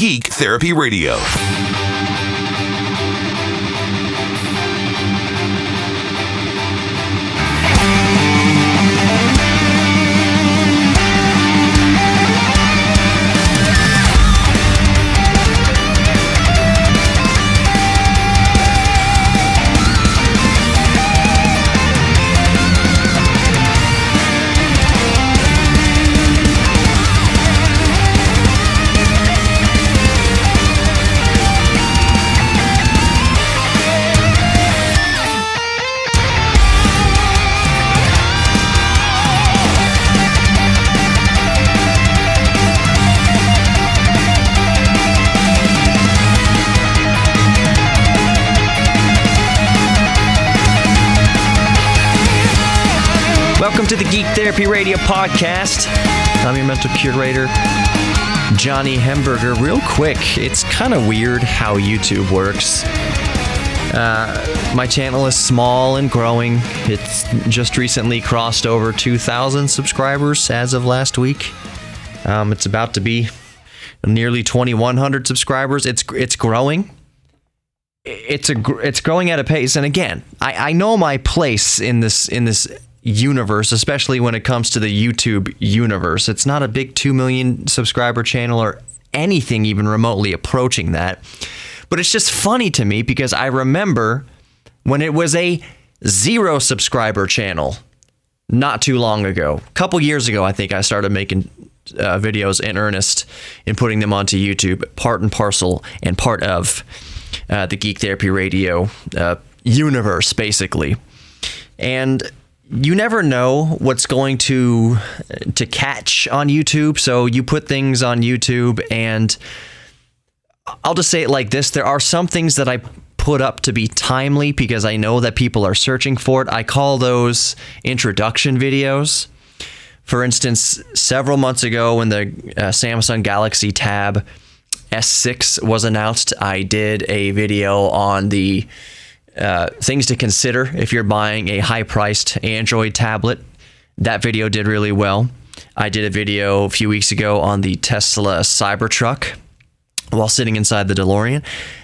Geek Therapy Radio. Welcome to the Geek Therapy Radio podcast. I'm your mental curator, Johnny Hemberger. Real quick, it's kind of weird how YouTube works. My channel is small and growing. It's just recently crossed over 2,000 subscribers as of last week. It's about to be nearly 2,100 subscribers. It's growing. It's growing at a pace. And again, I know my place in this universe, especially when it comes to the YouTube universe. It's not a big 2 million subscriber channel or anything even remotely approaching that. But it's just funny to me because I remember when it was a 0 subscriber channel not too long ago. A couple years ago, I think I started making videos in earnest and putting them onto YouTube, part and parcel and part of the Geek Therapy Radio universe, basically. And you never know what's going to catch on YouTube. So you put things on YouTube, and I'll just say it like this. There are some things that I put up to be timely because I know that people are searching for it. I call those introduction videos. For instance, several months ago when the Samsung Galaxy Tab S6 was announced, I did a video on the things to consider if you're buying a high-priced Android tablet. That video did really well. I did a video a few weeks ago on the Tesla Cybertruck while sitting inside the DeLorean.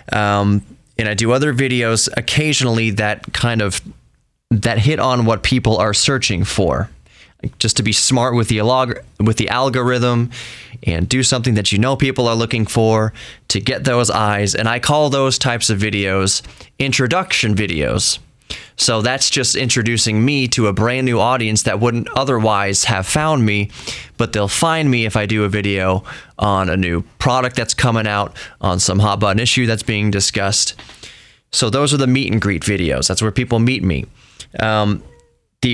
And I do other videos occasionally that hit on what people are searching for. Just to be smart with the algorithm and do something that you know people are looking for to get those eyes. And I call those types of videos introduction videos. So that's just introducing me to a brand new audience that wouldn't otherwise have found me, but they'll find me if I do a video on a new product that's coming out, on some hot button issue that's being discussed. So those are the meet and greet videos. That's where people meet me.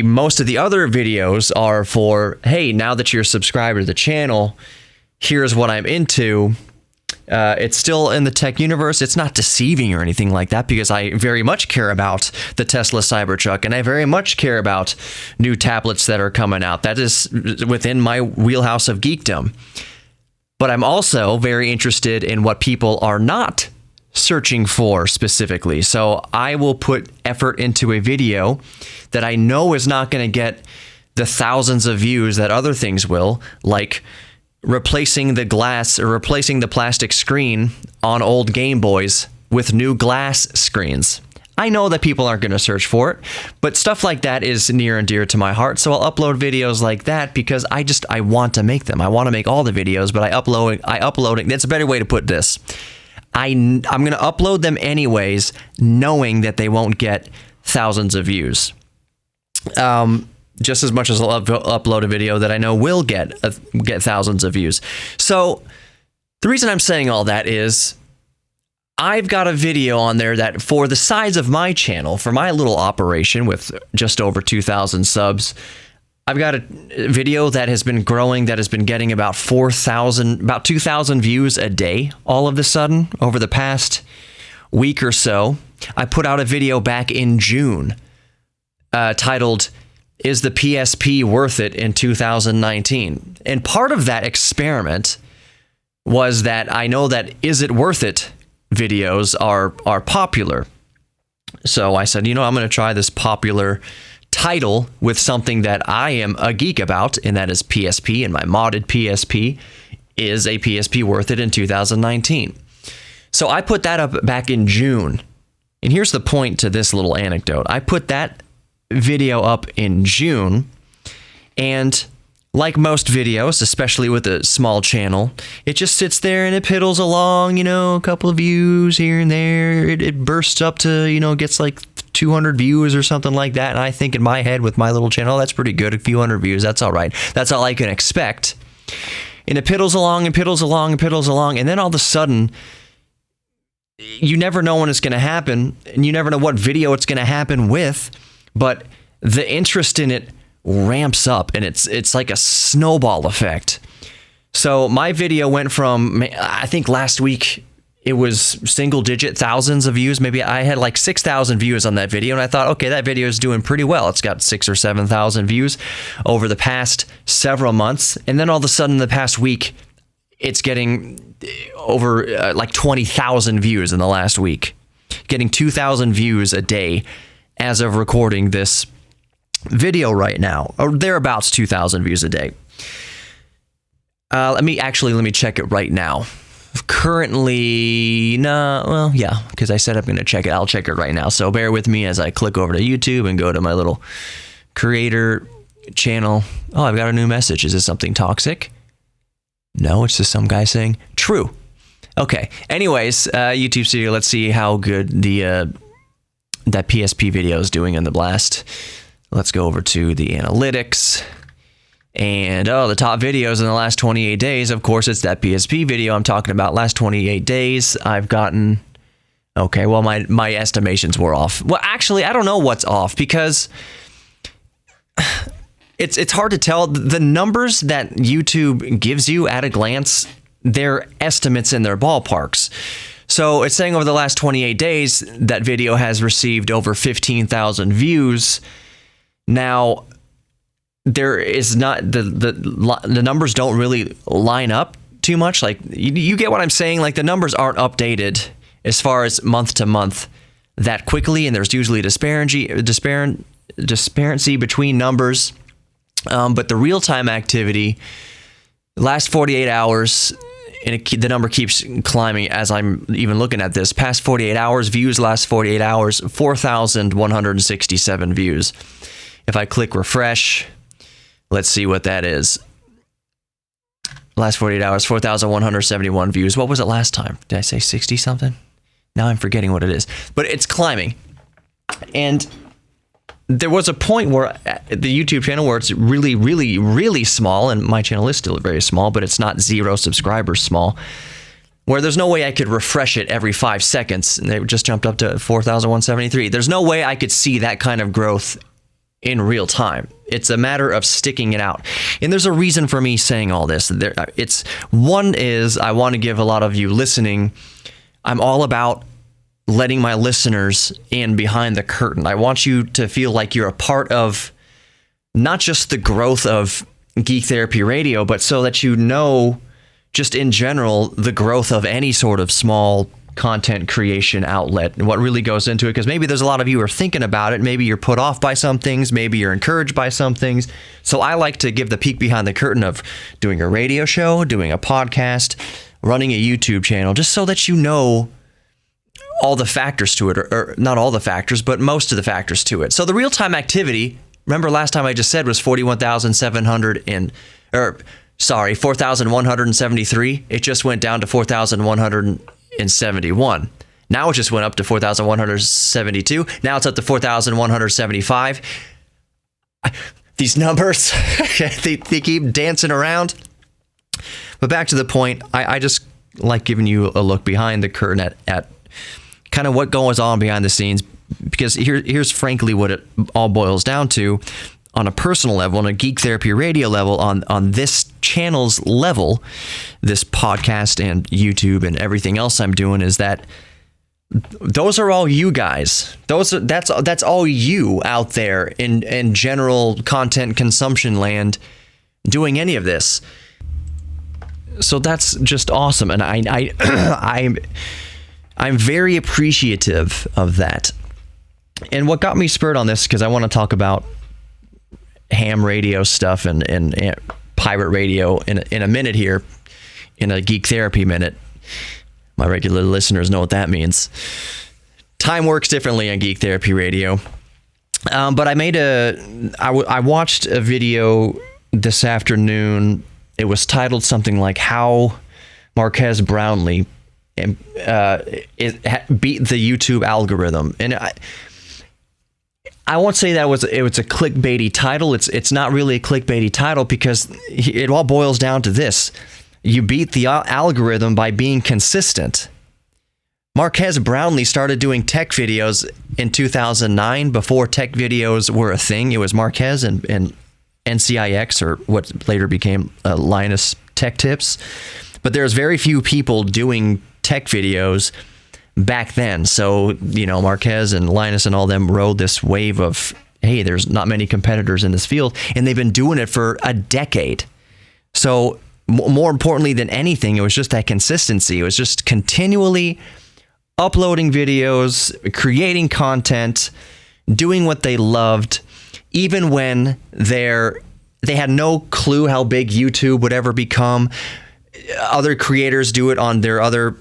Most of the other videos are for, hey, now that you're a subscriber to the channel, here's what I'm into. It's still in the tech universe. It's not deceiving or anything like that because I very much care about the Tesla Cybertruck and I very much care about new tablets that are coming out. That is within my wheelhouse of geekdom. But I'm also very interested in what people are not searching for specifically. So I will put effort into a video that I know is not going to get the thousands of views that other things will, like replacing the glass or replacing the plastic screen on old Game Boys with new glass screens. I know that people aren't going to search for it, but stuff like that is near and dear to my heart. So I'll upload videos like that because I want to make them. I want to make all the videos, but I upload it. That's a better way to put this. I'm going to upload them anyways, knowing that they won't get thousands of views. Just as much as I'll upload a video that I know will get thousands of views. So the reason I'm saying all that is I've got a video on there that for the size of my channel, for my little operation with just over 2,000 subs, I've got a video that has been growing, that has been getting about 2,000 views a day all of a sudden over the past week or so. I put out a video back in June titled, "Is the PSP Worth It in 2019?" And part of that experiment was that I know that Is It Worth It videos are popular. So I said, I'm going to try this popular title with something that I am a geek about, and that is PSP and my modded PSP. is a PSP worth it in 2019? So I put that up back in June. And here's the point to this little anecdote. I put that video up in June, and like most videos, especially with a small channel, it just sits there and it piddles along, a couple of views here and there. It bursts up to, gets like 200 views or something like that. And I think in my head with my little channel, that's pretty good. A few hundred views, that's all right. That's all I can expect. And it piddles along and piddles along and piddles along. And then all of a sudden, you never know when it's going to happen, and you never know what video it's going to happen with, but the interest in it ramps up, and it's like a snowball effect. So my video went from, I think last week it was single digit thousands of views. Maybe I had like 6,000 views on that video, and I thought, okay, that video is doing pretty well. It's got 6,000 or 7,000 views over the past several months, and then all of a sudden the past week, it's getting over like 20,000 views in the last week, getting 2,000 views a day as of recording this video right now, or thereabouts 2,000 views a day. Let me check it right now. Currently, because I said I'm going to check it. I'll check it right now. So bear with me as I click over to YouTube and go to my little creator channel. Oh, I've got a new message. Is this something toxic? No, it's just some guy saying true. Okay. Anyways, YouTube Studio, let's see how good that PSP video is doing in the blast. Let's go over to the analytics. And the top videos in the last 28 days, of course, it's that PSP video I'm talking about. Last 28 days, I've gotten, okay, well, my estimations were off. Well, actually, I don't know what's off, because it's hard to tell. The numbers that YouTube gives you at a glance, they're estimates in their ballparks. So it's saying over the last 28 days, that video has received over 15,000 views. Now, there is not the numbers don't really line up too much. Like you get what I'm saying? Like the numbers aren't updated as far as month to month that quickly, and there's usually disparity between numbers. But the real-time activity, last 48 hours, and the number keeps climbing as I'm even looking at this. Past 48 hours, views last 48 hours, 4,167 views. If I click refresh, let's see what that is. Last 48 hours, 4,171 views. What was it last time? Did I say 60 something? Now I'm forgetting what it is. But it's climbing. And there was a point where the YouTube channel where it's really, really, really small, and my channel is still very small, but it's not 0 subscribers small, where there's no way I could refresh it every 5 seconds, and they just jumped up to 4,173. There's no way I could see that kind of growth in real time. It's a matter of sticking it out. And there's a reason for me saying all this. One is I want to give a lot of you listening, I'm all about letting my listeners in behind the curtain. I want you to feel like you're a part of not just the growth of Geek Therapy Radio, but so that you know, just in general, the growth of any sort of small content creation outlet and what really goes into it. Because maybe there's a lot of you who are thinking about it. Maybe you're put off by some things. Maybe you're encouraged by some things. So I like to give the peek behind the curtain of doing a radio show, doing a podcast, running a YouTube channel, just so that you know all the factors to it, or not all the factors, but most of the factors to it. So the real-time activity, remember last time I just said was 4,173. It just went down to 4,171. Now it just went up to 4,172. Now it's up to 4,175. These numbers, they keep dancing around. But back to the point, I just like giving you a look behind the curtain at kind of what goes on behind the scenes, because here's frankly what it all boils down to on a personal level, on a Geek Therapy Radio level, on this channel's level, this podcast and YouTube and everything else I'm doing, is that those are all you guys. That's all you out there in general content consumption land doing any of this. So that's just awesome, and I'm very appreciative of that. And what got me spurred on this, because I want to talk about ham radio stuff and pirate radio in a minute here, in a Geek Therapy minute. My regular listeners know what that means. Time works differently on Geek Therapy Radio. But I watched a video this afternoon. It was titled something like "How Marques Brownlee beat the YouTube algorithm," and I won't say that it was a clickbaity title. It's not really a clickbaity title because it all boils down to this: you beat the algorithm by being consistent. Marques Brownlee started doing tech videos in 2009 before tech videos were a thing. It was Marques and NCIX, or what later became Linus Tech Tips. But there's very few people doing tech videos back then. So, Marques and Linus and all them rode this wave of, hey, there's not many competitors in this field. And they've been doing it for a decade. So more importantly than anything, it was just that consistency. It was just continually uploading videos, creating content, doing what they loved, even when they had no clue how big YouTube would ever become. Other creators do it on their other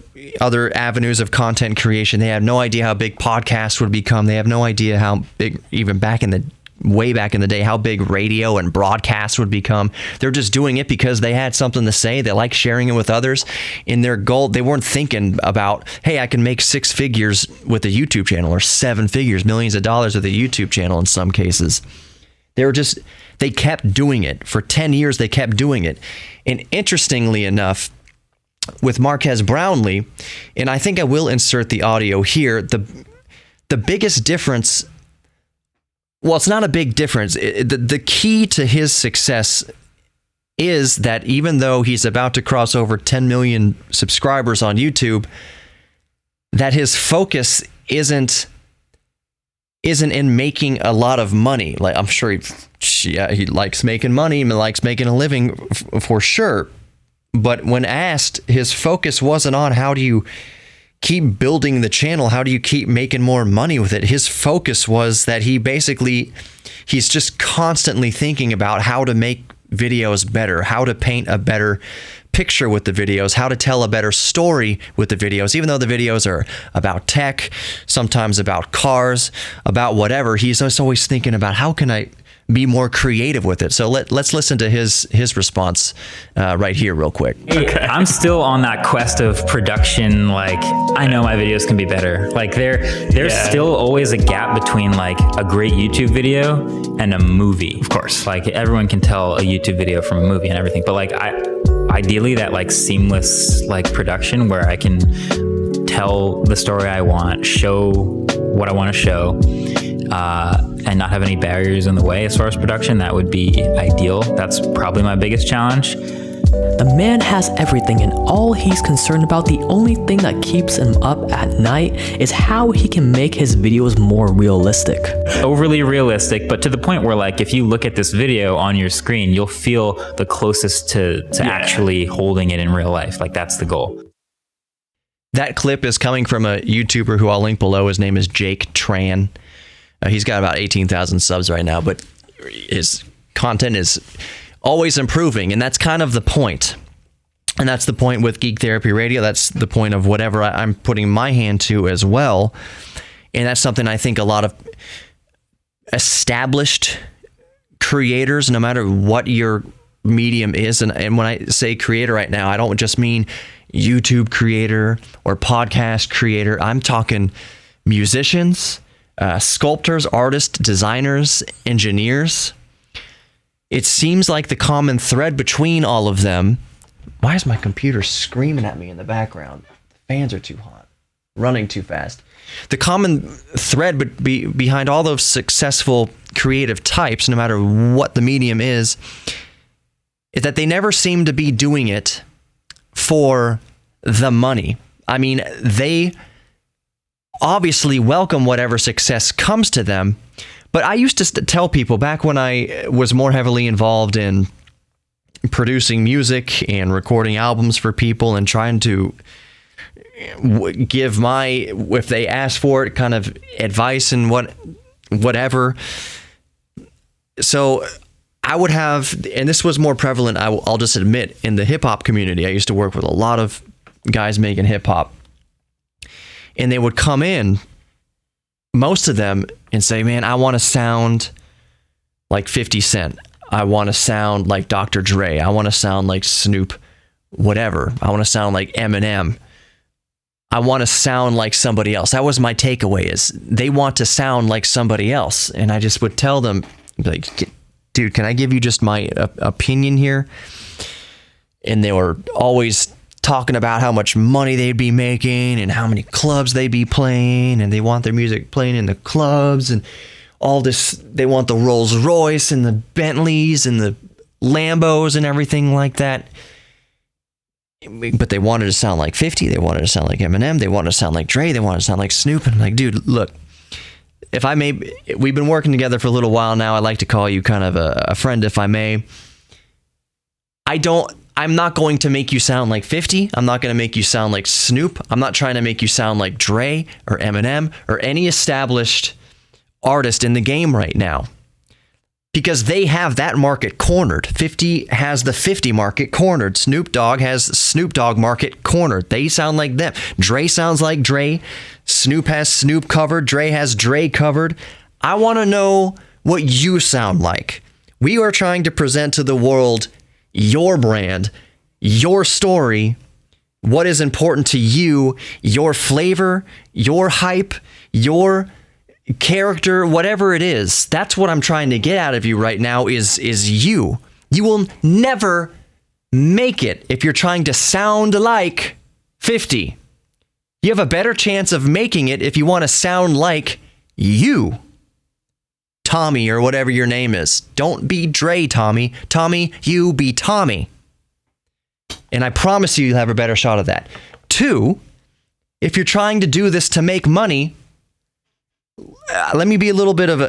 avenues of content creation. They have no idea how big podcasts would become. They have no idea how big, even way back in the day, how big radio and broadcast would become. They're just doing it because they had something to say. They like sharing it with others. In their goal, they weren't thinking about, hey, I can make 6 figures with a YouTube channel, or 7 figures, millions of dollars with a YouTube channel in some cases. They kept doing it. For 10 years, they kept doing it. And interestingly enough, with Marques Brownlee, and I think I will insert the audio here, the biggest difference, well, it's not a big difference. The key to his success is that even though he's about to cross over 10 million subscribers on YouTube, that his focus isn't in making a lot of money. Like, I'm sure he likes making money, he likes making a living for sure. But when asked, his focus wasn't on how do you keep building the channel, how do you keep making more money with it. His focus was that he's just constantly thinking about how to make videos better, how to paint a better picture with the videos, how to tell a better story with the videos. Even though the videos are about tech, sometimes about cars, about whatever, he's just always thinking about how can I be more creative with it. So let's listen to his response right here real quick. Okay. I'm still on that quest of production. Like, I know my videos can be better. Like, there's still always a gap between like a great YouTube video and a movie. Of course, like everyone can tell a YouTube video from a movie and everything, but like ideally that like seamless like production where I can tell the story I want, show what I want to show, and not have any barriers in the way as far as production, that would be ideal. That's probably my biggest challenge. The man has everything, and all he's concerned about, the only thing that keeps him up at night, is how he can make his videos more realistic. Overly realistic, but to the point where like if you look at this video on your screen, you'll feel the closest to actually holding it in real life. Like, that's the goal. That clip is coming from a YouTuber who I'll link below. His name is Jake Tran. He's got about 18,000 subs right now, but his content is always improving, and that's kind of the point. And that's the point with Geek Therapy Radio. That's the point of whatever I'm putting my hand to as well. And that's something I think a lot of established creators, no matter what your medium is, and when I say creator right now, I don't just mean YouTube creator or podcast creator. I'm talking musicians, sculptors, artists, designers, engineers. It seems like the common thread between all of them. Why is my computer screaming at me in the background? The fans are too hot, running too fast. The common thread behind all those successful creative types, no matter what the medium is that they never seem to be doing it for the money. I mean, they obviously welcome whatever success comes to them. But I used to tell people back when I was more heavily involved in producing music and recording albums for people and trying to give if they asked for it, kind of advice and whatever. So I would have, and this was more prevalent, I'll just admit, in the hip hop community. I used to work with a lot of guys making hip hop, and they would come in, most of them, and say, man, I want to sound like 50 Cent. I want to sound like Dr. Dre. I want to sound like Snoop, whatever. I want to sound like Eminem. I want to sound like somebody else. That was my takeaway, is they want to sound like somebody else. And I just would tell them, like, dude, can I give you just my opinion here? And they were always talking about how much money they'd be making and how many clubs they'd be playing, and they want their music playing in the clubs and all this. They want the Rolls Royce and the Bentleys and the Lambos and everything like that. But they wanted to sound like 50. They wanted to sound like Eminem. They wanted to sound like Dre. They wanted to sound like Snoop. And I'm like, dude, look, we've been working together for a little while now. I like to call you kind of a friend, if I may. I'm not going to make you sound like 50. I'm not going to make you sound like Snoop. I'm not trying to make you sound like Dre or Eminem or any established artist in the game right now, because they have that market cornered. 50 has the 50 market cornered. Snoop Dogg has Snoop Dogg market cornered. They sound like them. Dre sounds like Dre. Snoop has Snoop covered. Dre has Dre covered. I want to know what you sound like. We are trying to present to the world your brand, your story, what is important to you, your flavor, your hype, your character, whatever it is. That's what I'm trying to get out of you right now is you. You will never make it if you're trying to sound like 50. You have a better chance of making it if you want to sound like you. Tommy, or whatever your name is. Don't be Dre, Tommy. Tommy, you be Tommy. And I promise you'll have a better shot of that. 2, if you're trying to do this to make money, let me be a little bit of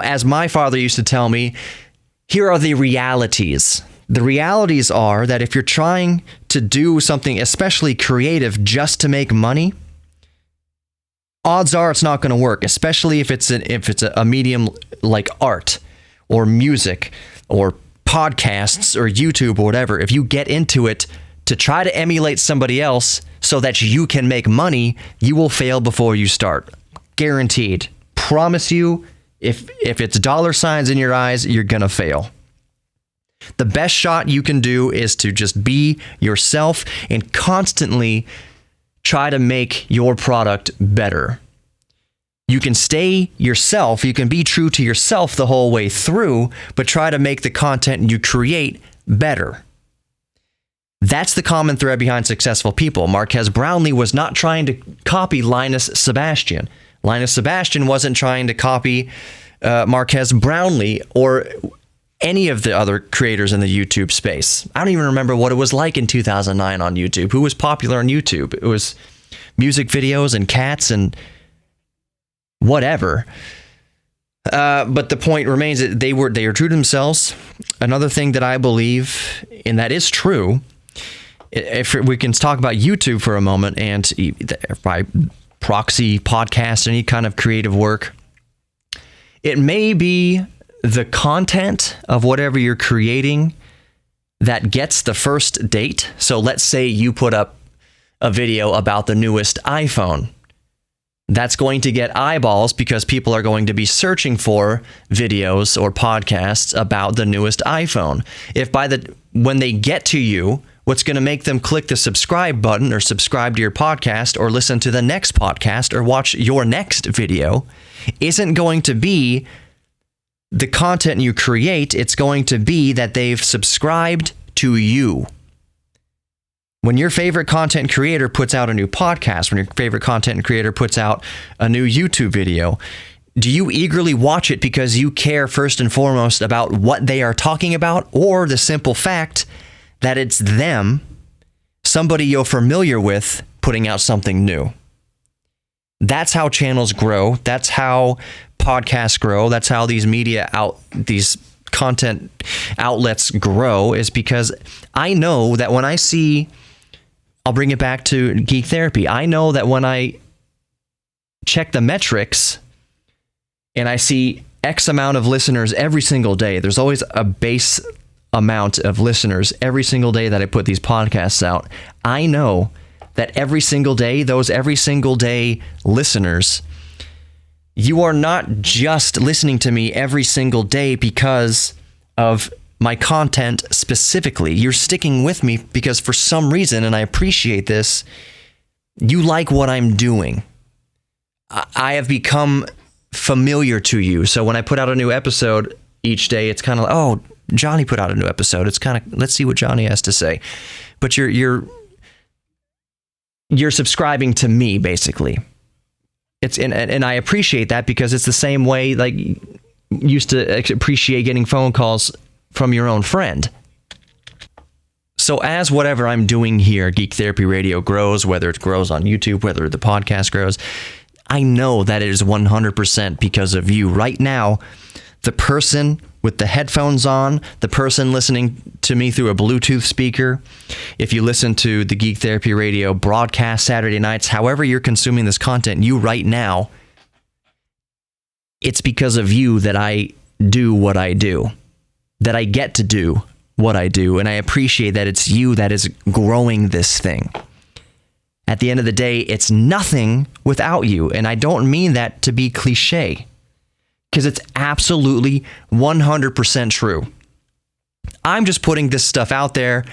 as my father used to tell me, here are the realities. The realities are that if you're trying to do something, especially creative, just to make money, odds are it's not going to work, especially if it's a medium like art or music or podcasts or YouTube or whatever. If you get into it to try to emulate somebody else so that you can make money, you will fail before you start. Guaranteed. Promise you, if it's dollar signs in your eyes, you're going to fail. The best shot you can do is to just be yourself and constantly try to make your product better. You can stay yourself, you can be true to yourself the whole way through, but try to make the content you create better. That's the common thread behind successful people. Marques Brownlee was not trying to copy Linus Sebastian. Linus Sebastian wasn't trying to copy Marques Brownlee or any of the other creators in the YouTube space. I don't even remember what it was like in 2009 on YouTube. Who was popular on YouTube? It was music videos and cats and whatever. But the point remains that they are true to themselves. Another thing that I believe, and that is true, if we can talk about YouTube for a moment, and by proxy podcast, any kind of creative work, it may be the content of whatever you're creating that gets the first date. So let's say you put up a video about the newest iPhone. That's going to get eyeballs because people are going to be searching for videos or podcasts about the newest iPhone. If when they get to you, what's going to make them click the subscribe button or subscribe to your podcast or listen to the next podcast or watch your next video isn't going to be the content you create. It's going to be that they've subscribed to you. When your favorite content creator puts out a new podcast, when your favorite content creator puts out a new YouTube video, do you eagerly watch it because you care first and foremost about what they are talking about, or the simple fact that it's them, somebody you're familiar with, putting out something new? That's how channels grow. That's how podcasts grow. That's how these these content outlets grow, is because I know that when I see, I'll bring it back to Geek Therapy. I know that when I check the metrics and I see X amount of listeners every single day. There's always a base amount of listeners every single day that I put these podcasts out. I know that every single day, those every single day listeners, you are not just listening to me every single day because of my content specifically. You're sticking with me because for some reason, and I appreciate this, you like what I'm doing. I have become familiar to you. So when I put out a new episode each day, it's kind of like, oh, Johnny put out a new episode. It's kind of, let's see what Johnny has to say. But you're subscribing to me, basically. It's and I appreciate that because it's the same way like used to appreciate getting phone calls from your own friend. So as whatever I'm doing here, Geek Therapy Radio grows, whether it grows on YouTube, whether the podcast grows, I know that it is 100% because of you. Right now, the person with the headphones on, the person listening to me through a Bluetooth speaker, if you listen to the Geek Therapy Radio broadcast Saturday nights, however you're consuming this content, you right now, it's because of you that I do what I do, that I get to do what I do, and I appreciate that it's you that is growing this thing. At the end of the day, it's nothing without you, and I don't mean that to be cliche, because it's absolutely 100% true. I'm just putting this stuff out there.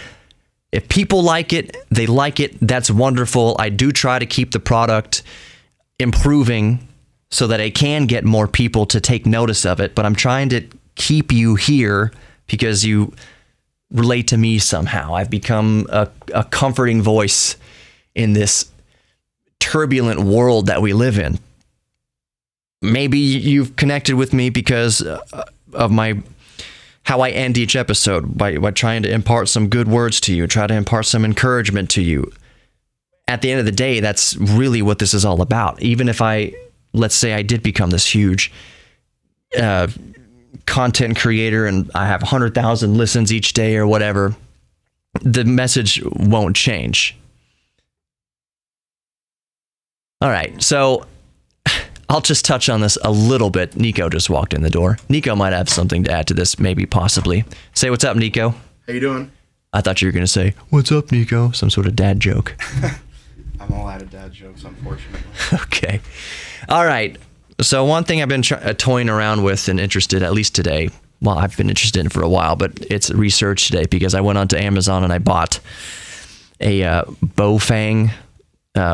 If people like it, they like it. That's wonderful. I do try to keep the product improving so that I can get more people to take notice of it, but I'm trying to keep you here because you relate to me somehow. I've become a comforting voice in this turbulent world that we live in. Maybe you've connected with me because of how I end each episode by trying to impart some good words to you, try to impart some encouragement to you. At the end of the day, that's really what this is all about. Even if let's say I did become this huge content creator and I have 100,000 listens each day or whatever, the message won't change. All right, so I'll just touch on this a little bit. Nico just walked in the door. Nico might have something to add to this, maybe, possibly. Say what's up, Nico. How you doing? I thought you were going to say, what's up, Nico? Some sort of dad joke. I'm all out of dad jokes, unfortunately. Okay. All right. So one thing I've been toying around with and interested, at least today, well, I've been interested in for a while, but it's research today because I went onto Amazon and I bought a Bofang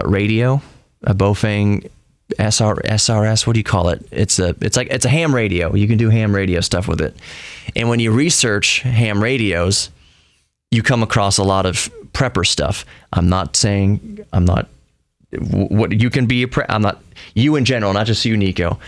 radio, a Bofang SRS, what do you call it? It's a ham radio. You can do ham radio stuff with it. And when you research ham radios, you come across a lot of prepper stuff. You in general, not just you, Nico.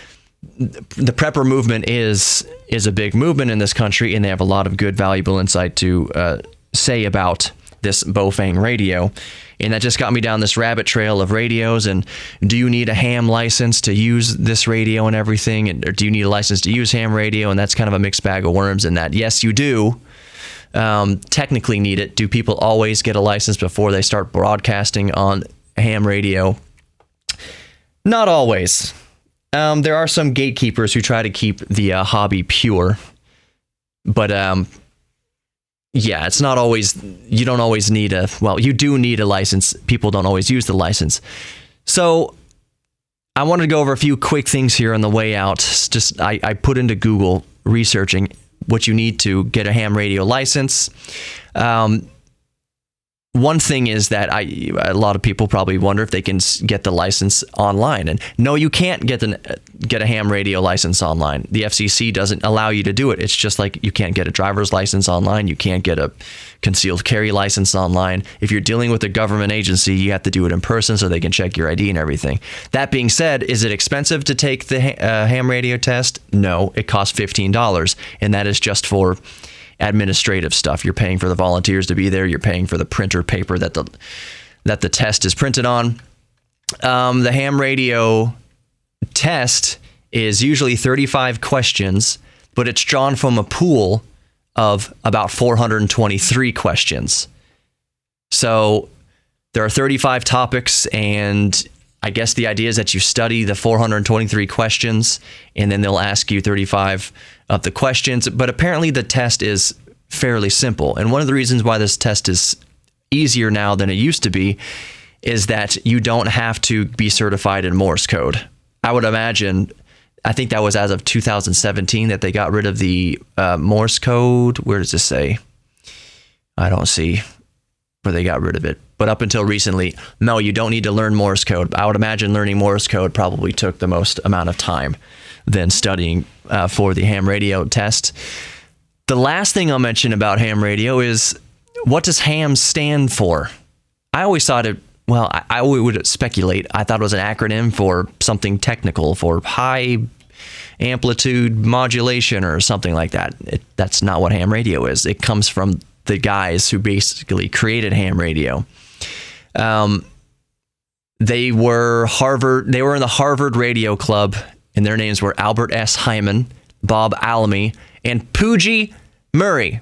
The prepper movement is a big movement in this country, and they have a lot of good, valuable insight to say about this Bofang radio. And that just got me down this rabbit trail of radios. And do you need a ham license to use this radio and everything? Or do you need a license to use ham radio? And that's kind of a mixed bag of worms in that. Yes, you do technically need it. Do people always get a license before they start broadcasting on ham radio? Not always. There are some gatekeepers who try to keep the hobby pure. But yeah, it's not always, you don't always need you do need a license. People don't always use the license. So I wanted to go over a few quick things here on the way out. Just I put into Google researching what you need to get a ham radio license. One thing is that a lot of people probably wonder if they can get the license online. And no, you can't get a ham radio license online. The FCC doesn't allow you to do it. It's just like you can't get a driver's license online. You can't get a concealed carry license online. If you're dealing with a government agency, you have to do it in person so they can check your ID and everything. That being said, is it expensive to take the ham radio test? No, it costs $15, and that is just for administrative stuff. You're paying for the volunteers to be there. You're paying for the printer paper that the test is printed on. The ham radio test is usually 35 questions, but it's drawn from a pool of about 423 questions. So there are 35 topics, and I guess the idea is that you study the 423 questions, and then they'll ask you 35 of the questions. But apparently the test is fairly simple. And one of the reasons why this test is easier now than it used to be is that you don't have to be certified in Morse code. I would imagine, I think that was as of 2017 that they got rid of the Morse code. Where does this say? I don't see where they got rid of it. But up until recently, no, you don't need to learn Morse code. I would imagine learning Morse code probably took the most amount of time than studying for the ham radio test. The last thing I'll mention about ham radio is, what does ham stand for? I always thought it, well, I would speculate. I thought it was an acronym for something technical, for high amplitude modulation or something like that. That's not what ham radio is. It comes from the guys who basically created ham radio. They were in the Harvard Radio Club, and their names were Albert S. Hyman, Bob Alamy, and Pooji Murray.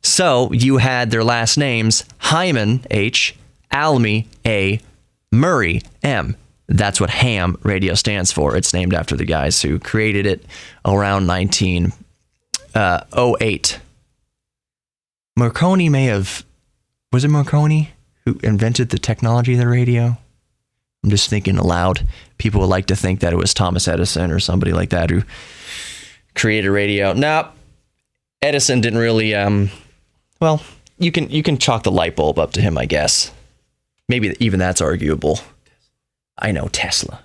So you had their last names, Hyman, H, Alamy, A, Murray, M. That's what ham radio stands for. It's named after the guys who created it around 1908. Marconi was it Marconi who invented the technology of the radio? I'm just thinking aloud. People would like to think that it was Thomas Edison or somebody like that who created radio. No, Edison didn't really, well, you can chalk the light bulb up to him, I guess. Maybe even that's arguable. I know, Tesla.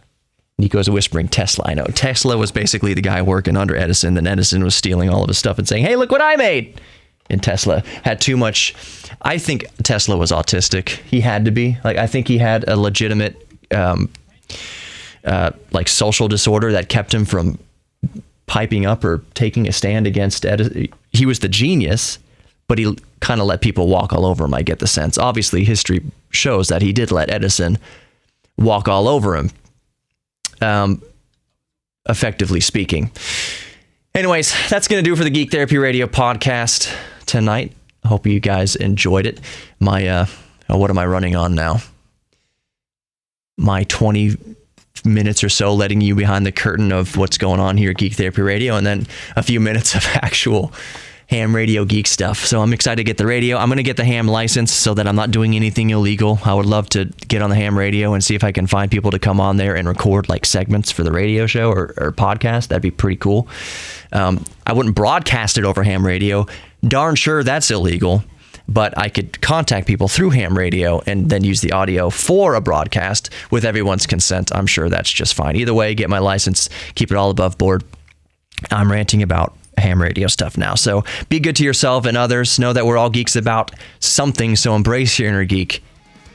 Nico's whispering Tesla. I know. Tesla was basically the guy working under Edison. Then Edison was stealing all of his stuff and saying, hey, look what I made. And Tesla had too much. I think Tesla was autistic. He had to be. Like, I think he had a legitimate like social disorder that kept him from piping up or taking a stand against Edison. He was the genius, but he kind of let people walk all over him, I get the sense. Obviously, history shows that he did let Edison walk all over him, effectively speaking. Anyways, that's going to do it for the Geek Therapy Radio podcast tonight. I hope you guys enjoyed it. My, what am I running on now? My 20 minutes or so letting you behind the curtain of what's going on here at Geek Therapy Radio, and then a few minutes of actual ham radio geek stuff. So I'm excited to get the radio. I'm going to get the ham license so that I'm not doing anything illegal. I would love to get on the ham radio and see if I can find people to come on there and record like segments for the radio show or podcast. That'd be pretty cool. I wouldn't broadcast it over ham radio. Darn sure that's illegal. But I could contact people through ham radio and then use the audio for a broadcast with everyone's consent. I'm sure that's just fine. Either way, get my license, keep it all above board. I'm ranting about ham radio stuff now. So be good to yourself and others. Know that we're all geeks about something, so embrace your inner geek.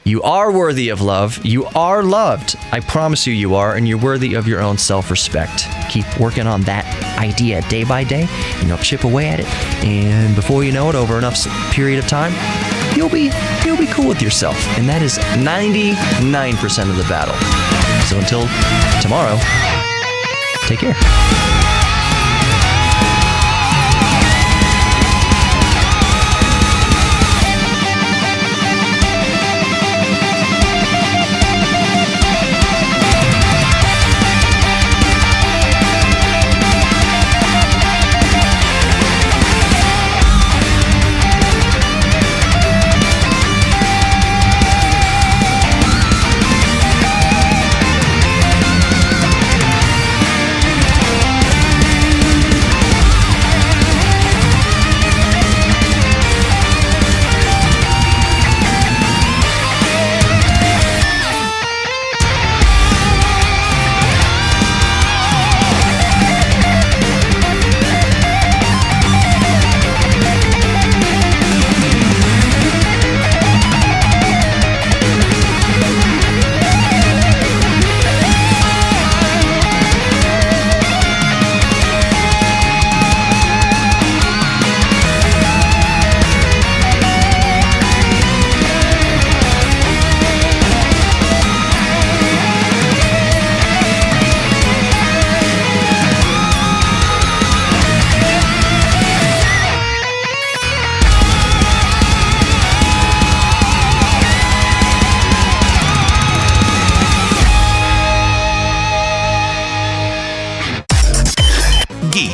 You are worthy of love. You are loved. I promise you, you are, and you're worthy of your own self-respect. Keep working on that idea day by day, and you'll chip away at it. And before you know it, over enough period of time, you'll be cool with yourself. And that is 99% of the battle. So until tomorrow, take care.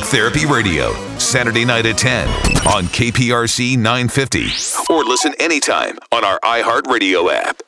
Therapy Radio, Saturday night at 10 on KPRC 950. Or listen anytime on our iHeartRadio app.